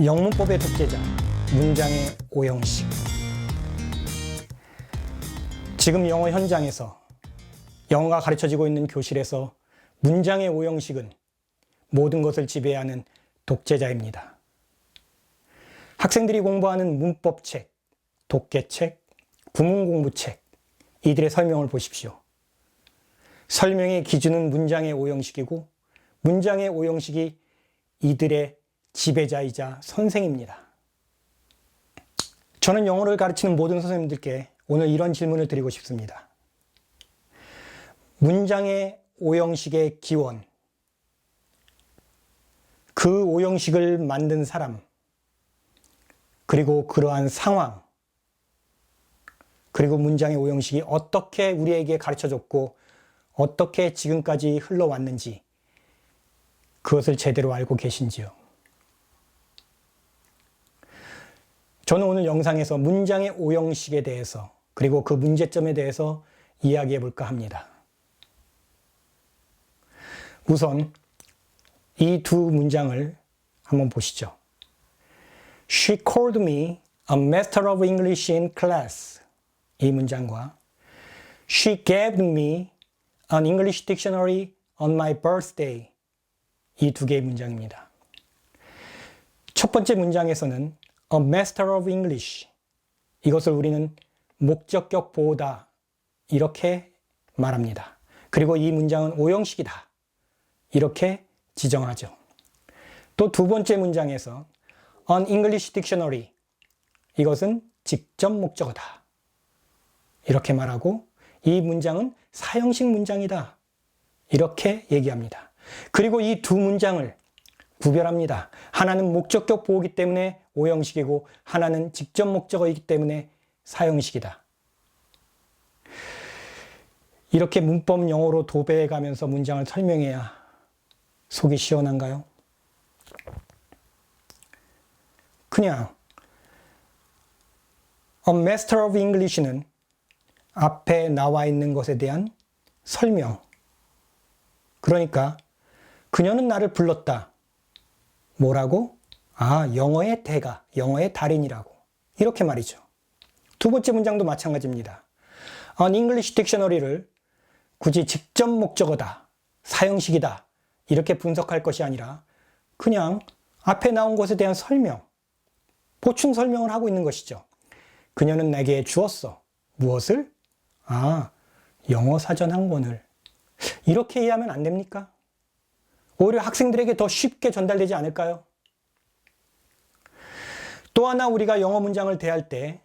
영문법의 독재자, 문장의 오형식. 지금 영어 현장에서, 영어가 가르쳐지고 있는 교실에서 문장의 오형식은 모든 것을 지배하는 독재자입니다. 학생들이 공부하는 문법책, 독해책, 구문공부책, 이들의 설명을 보십시오. 설명의 기준은 문장의 오형식이고, 문장의 오형식이 이들의 지배자이자 선생입니다. 저는 영어를 가르치는 모든 선생님들께 오늘 이런 질문을 드리고 싶습니다. 문장의 오형식의 기원, 그 오형식을 만든 사람, 그리고 그러한 상황, 그리고 문장의 오형식이 어떻게 우리에게 가르쳐줬고 어떻게 지금까지 흘러왔는지 그것을 제대로 알고 계신지요? 저는 오늘 영상에서 문장의 오형식에 대해서 그리고 그 문제점에 대해서 이야기해 볼까 합니다. 우선 이 두 문장을 한번 보시죠. She called me a master of English in class. 이 문장과 She gave me an English dictionary on my birthday. 이 두 개의 문장입니다. 첫 번째 문장에서는 a master of English, 이것을 우리는 목적격 보호다 이렇게 말합니다. 그리고 이 문장은 오형식이다 이렇게 지정하죠. 또 두 번째 문장에서 an English dictionary, 이것은 직접 목적어다 이렇게 말하고 이 문장은 사형식 문장이다 이렇게 얘기합니다. 그리고 이 두 문장을 구별합니다. 하나는 목적격 보호이기 때문에 오형식이고 하나는 직접 목적어이기 때문에 사형식이다. 이렇게 문법 영어로 도배해가면서 문장을 설명해야 속이 시원한가요? 그냥 A Master of English는 앞에 나와 있는 것에 대한 설명. 그러니까 그녀는 나를 불렀다. 뭐라고? 아, 영어의 대가, 영어의 달인이라고. 이렇게 말이죠. 두 번째 문장도 마찬가지입니다. An English Dictionary를 굳이 직접 목적어다, 사형식이다 이렇게 분석할 것이 아니라 그냥 앞에 나온 것에 대한 설명, 보충 설명을 하고 있는 것이죠. 그녀는 내게 주었어. 무엇을? 아, 영어 사전 한 권을. 이렇게 이해하면 안 됩니까? 오히려 학생들에게 더 쉽게 전달되지 않을까요? 또 하나 우리가 영어 문장을 대할 때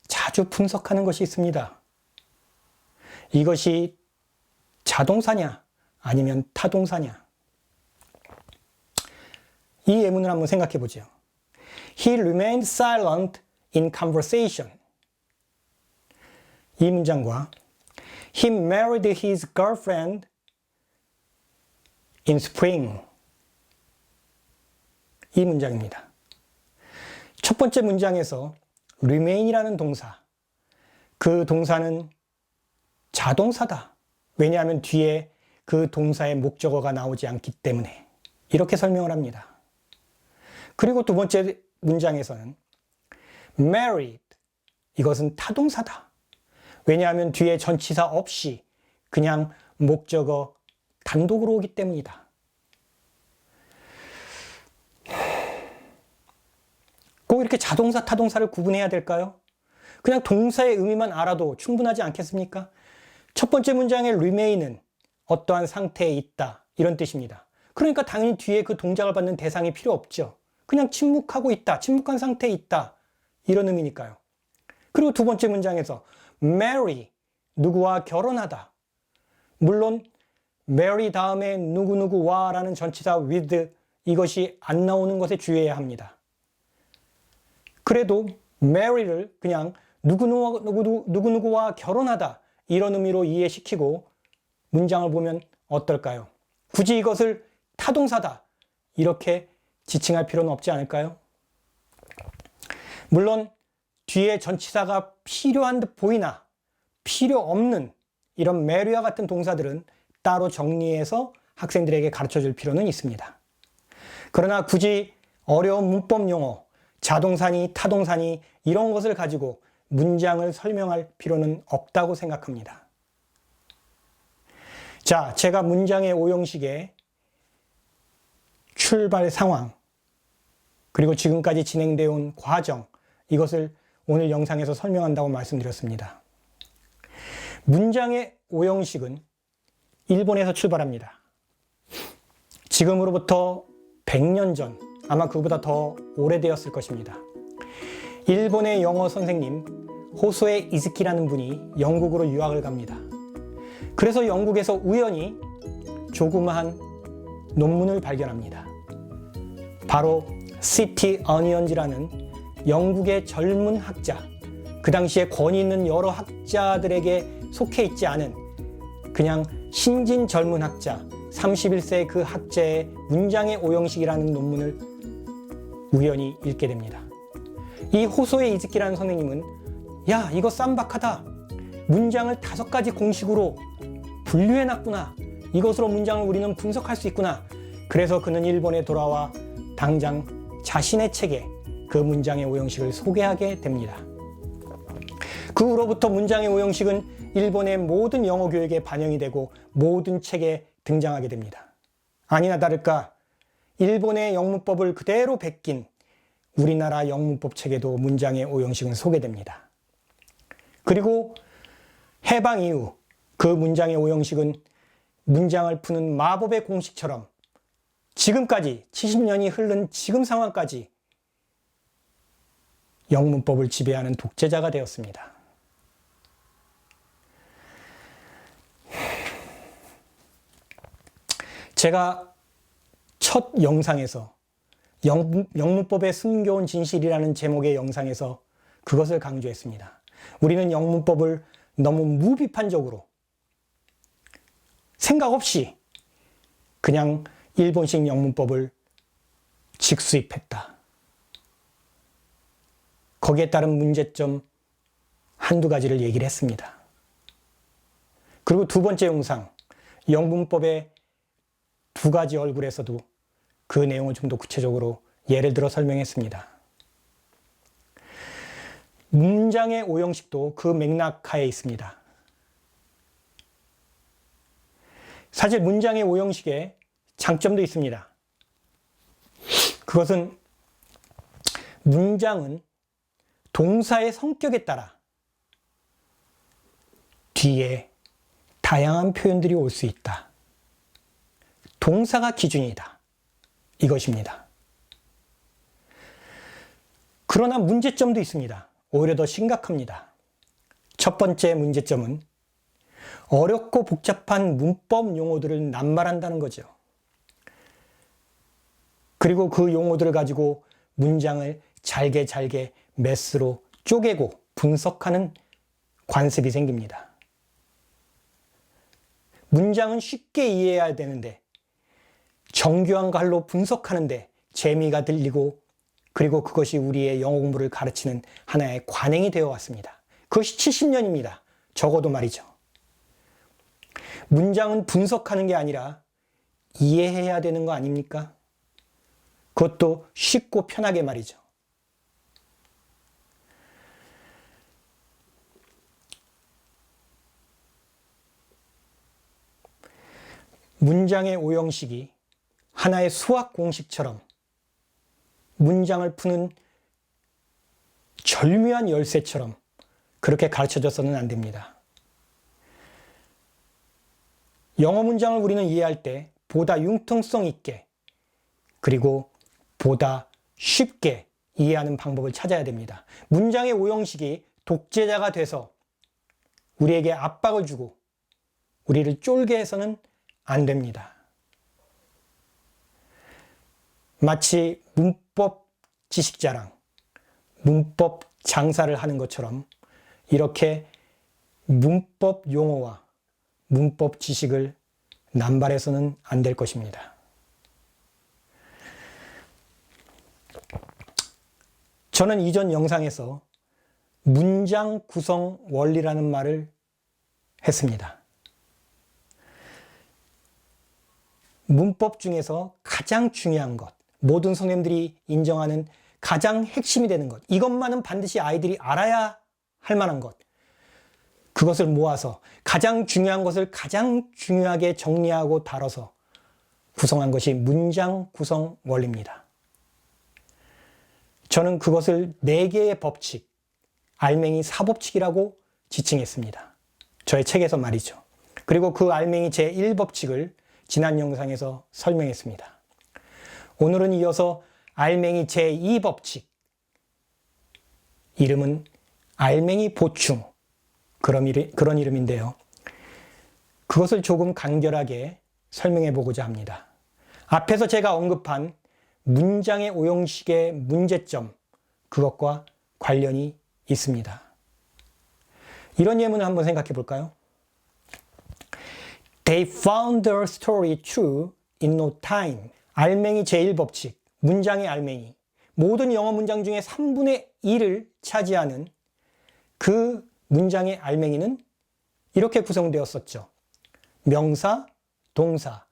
자주 분석하는 것이 있습니다. 이것이 자동사냐 아니면 타동사냐. 이 예문을 한번 생각해 보죠. He remained silent in conversation. 이 문장과 He married his girlfriend in spring. 이 문장입니다. 첫 번째 문장에서 remain이라는 동사, 그 동사는 자동사다. 왜냐하면 뒤에 그 동사의 목적어가 나오지 않기 때문에 이렇게 설명을 합니다. 그리고 두 번째 문장에서는 married, 이것은 타동사다. 왜냐하면 뒤에 전치사 없이 그냥 목적어 단독으로 오기 때문이다. 꼭 이렇게 자동사, 타동사를 구분해야 될까요? 그냥 동사의 의미만 알아도 충분하지 않겠습니까? 첫 번째 문장의 remain은 어떠한 상태에 있다 이런 뜻입니다. 그러니까 당연히 뒤에 그 동작을 받는 대상이 필요 없죠. 그냥 침묵하고 있다, 침묵한 상태에 있다 이런 의미니까요. 그리고 두 번째 문장에서 marry, 누구와 결혼하다. 물론 marry 다음에 누구누구와 라는 전치사 with, 이것이 안 나오는 것에 주의해야 합니다. 그래도 marry를 그냥 누구누구와 결혼하다 이런 의미로 이해시키고 문장을 보면 어떨까요? 굳이 이것을 타동사다 이렇게 지칭할 필요는 없지 않을까요? 물론 뒤에 전치사가 필요한 듯 보이나 필요 없는 이런 marry와 같은 동사들은 따로 정리해서 학생들에게 가르쳐 줄 필요는 있습니다. 그러나 굳이 어려운 문법 용어, 자동사니 타동사니 이런 것을 가지고 문장을 설명할 필요는 없다고 생각합니다. 자, 제가 문장의 오형식의 출발 상황, 그리고 지금까지 진행되어 온 과정, 이것을 오늘 영상에서 설명한다고 말씀드렸습니다. 문장의 오형식은 일본에서 출발합니다. 지금으로부터 100년 전, 아마 그보다 더 오래되었을 것입니다. 일본의 영어 선생님 호소에 이즈키라는 분이 영국으로 유학을 갑니다. 그래서 영국에서 우연히 조그마한 논문을 발견합니다. 바로 시티 어니언즈라는 영국의 젊은 학자, 그 당시에 권위 있는 여러 학자들에게 속해 있지 않은 그냥 신진 젊은 학자, 31세 그 학자의 문장의 오형식이라는 논문을 우연히 읽게 됩니다. 이 호소에 이즈키라는 선생님은 야, 이거 쌈박하다. 문장을 5가지 공식으로 분류해놨구나. 이것으로 문장을 우리는 분석할 수 있구나. 그래서 그는 일본에 돌아와 당장 자신의 책에 그 문장의 오형식을 소개하게 됩니다. 그 후로부터 문장의 오형식은 일본의 모든 영어 교육에 반영이 되고 모든 책에 등장하게 됩니다. 아니나 다를까 일본의 영문법을 그대로 베낀 우리나라 영문법 책에도 문장의 오형식은 소개됩니다. 그리고 해방 이후 그 문장의 오형식은 문장을 푸는 마법의 공식처럼 지금까지 70년이 흐른 지금 상황까지 영문법을 지배하는 독재자가 되었습니다. 제가 첫 영상에서 영문법의 숨겨온 진실이라는 제목의 영상에서 그것을 강조했습니다. 우리는 영문법을 너무 무비판적으로 생각 없이 그냥 일본식 영문법을 직수입했다. 거기에 따른 문제점 한두 가지를 얘기를 했습니다. 그리고 두 번째 영상, 영문법의 2가지 얼굴에서도 그 내용을 좀 더 구체적으로 예를 들어 설명했습니다. 문장의 오형식도 그 맥락 하에 있습니다. 사실 문장의 오형식에 장점도 있습니다. 그것은 문장은 동사의 성격에 따라 뒤에 다양한 표현들이 올 수 있다. 동사가 기준이다. 이것입니다. 그러나 문제점도 있습니다. 오히려 더 심각합니다. 첫 번째 문제점은 어렵고 복잡한 문법 용어들을 낱말한다는 거죠. 그리고 그 용어들을 가지고 문장을 잘게 메스로 쪼개고 분석하는 관습이 생깁니다. 문장은 쉽게 이해해야 되는데 정교한 갈로 분석하는데 재미가 들리고 그리고 그것이 우리의 영어 공부를 가르치는 하나의 관행이 되어 왔습니다. 그것이 70년입니다. 적어도 말이죠. 문장은 분석하는 게 아니라 이해해야 되는 거 아닙니까? 그것도 쉽고 편하게 말이죠. 문장의 오형식이 하나의 수학 공식처럼 문장을 푸는 절묘한 열쇠처럼 그렇게 가르쳐져서는 안 됩니다. 영어 문장을 우리는 이해할 때 보다 융통성 있게 그리고 보다 쉽게 이해하는 방법을 찾아야 됩니다. 문장의 오형식이 독재자가 돼서 우리에게 압박을 주고 우리를 쫄게 해서는 안 됩니다. 마치 문법 지식자랑 문법 장사를 하는 것처럼 이렇게 문법 용어와 문법 지식을 남발해서는 안 될 것입니다. 저는 이전 영상에서 문장 구성 원리라는 말을 했습니다. 문법 중에서 가장 중요한 것, 모든 선생님들이 인정하는 가장 핵심이 되는 것, 이것만은 반드시 아이들이 알아야 할 만한 것, 그것을 모아서 가장 중요한 것을 가장 중요하게 정리하고 다뤄서 구성한 것이 문장 구성 원리입니다. 저는 그것을 4개의 법칙, 알맹이 4법칙이라고 지칭했습니다. 저의 책에서 말이죠. 그리고 그 알맹이 제1법칙을 지난 영상에서 설명했습니다. 오늘은 이어서 알맹이 제2법칙, 이름은 알맹이 보충, 그런 이름인데요. 그것을 조금 간결하게 설명해 보고자 합니다. 앞에서 제가 언급한 문장의 오형식의 문제점, 그것과 관련이 있습니다. 이런 예문을 한번 생각해 볼까요? They found their story true in no time. 알맹이 제1법칙, 문장의 알맹이. 모든 영어 문장 중에 3분의 1을 차지하는 그 문장의 알맹이는 이렇게 구성되었었죠. 명사, 동사,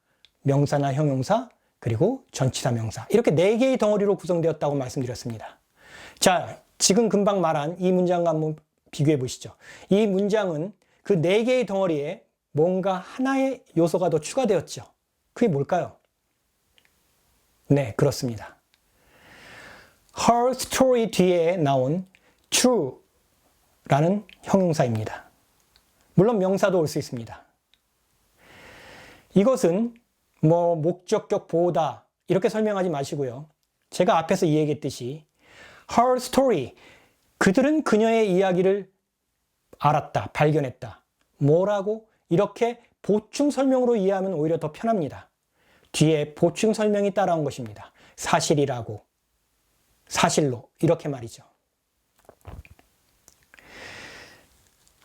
명사나 형용사, 그리고 전치사 명사. 이렇게 4개의 덩어리로 구성되었다고 말씀드렸습니다. 자, 지금 금방 말한 이 문장과 한번 비교해 보시죠. 이 문장은 그 4개의 덩어리에 뭔가 하나의 요소가 더 추가되었죠. 그게 뭘까요? 네, 그렇습니다. Her story 뒤에 나온 true라는 형용사입니다. 물론 명사도 올 수 있습니다. 이것은 목적격 보다 이렇게 설명하지 마시고요. 제가 앞에서 이야기했듯이 her story, 그들은 그녀의 이야기를 알았다, 발견했다. 뭐라고? 이렇게 보충 설명으로 이해하면 오히려 더 편합니다. 뒤에 보충 설명이 따라온 것입니다. 사실이라고, 사실로, 이렇게 말이죠.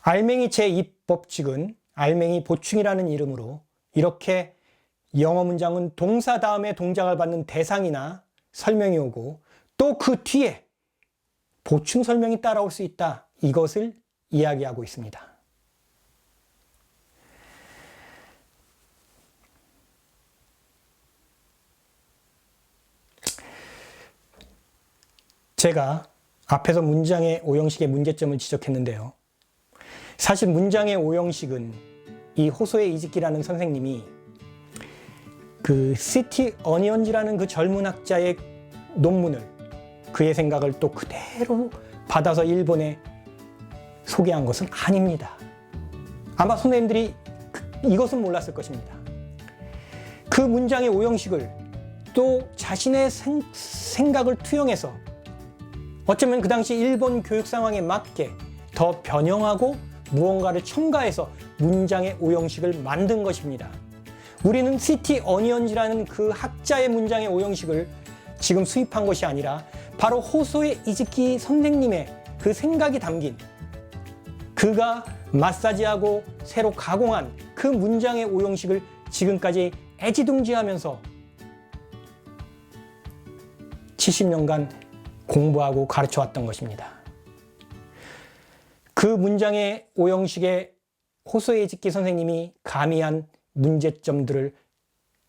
알맹이 제2법칙은 알맹이 보충이라는 이름으로 이렇게 영어 문장은 동사 다음에 동작을 받는 대상이나 설명이 오고 또 그 뒤에 보충 설명이 따라올 수 있다. 이것을 이야기하고 있습니다. 제가 앞에서 문장의 오형식의 문제점을 지적했는데요. 사실 문장의 오형식은 이 호소의 이즈키라는 선생님이 그 시티 어니언즈라는 그 젊은 학자의 논문을, 그의 생각을 또 그대로 받아서 일본에 소개한 것은 아닙니다. 아마 선생님들이 이것은 몰랐을 것입니다. 그 문장의 오형식을 또 자신의 생각을 투영해서 어쩌면 그 당시 일본 교육 상황에 맞게 더 변형하고 무언가를 첨가해서 문장의 오형식을 만든 것입니다. 우리는 시티 어니언즈라는 그 학자의 문장의 오형식을 지금 수입한 것이 아니라 바로 호소의 이즈키 선생님의 그 생각이 담긴, 그가 마사지하고 새로 가공한 그 문장의 오형식을 지금까지 애지중지하면서 70년간 공부하고 가르쳐왔던 것입니다. 그 문장의 오형식에 호소의 이즈키 선생님이 가미한 문제점들을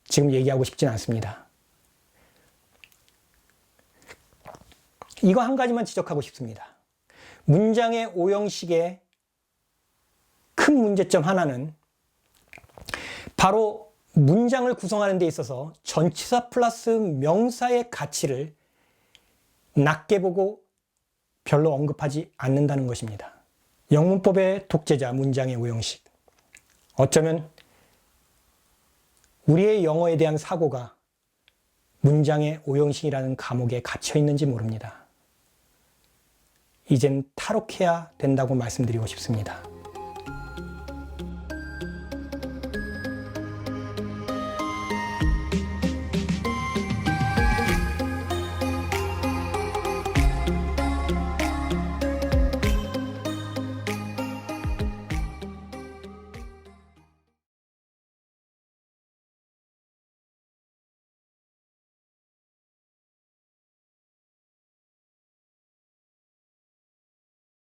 지금 얘기하고 싶진 않습니다. 이거 한 가지만 지적하고 싶습니다. 문장의 오형식의 큰 문제점 하나는 바로 문장을 구성하는 데 있어서 전치사 플러스 명사의 가치를 낮게 보고 별로 언급하지 않는다는 것입니다. 영문법의 독재자 문장의 오형식. 어쩌면 우리의 영어에 대한 사고가 문장의 오형식이라는 감옥에 갇혀 있는지 모릅니다. 이젠 탈옥해야 된다고 말씀드리고 싶습니다.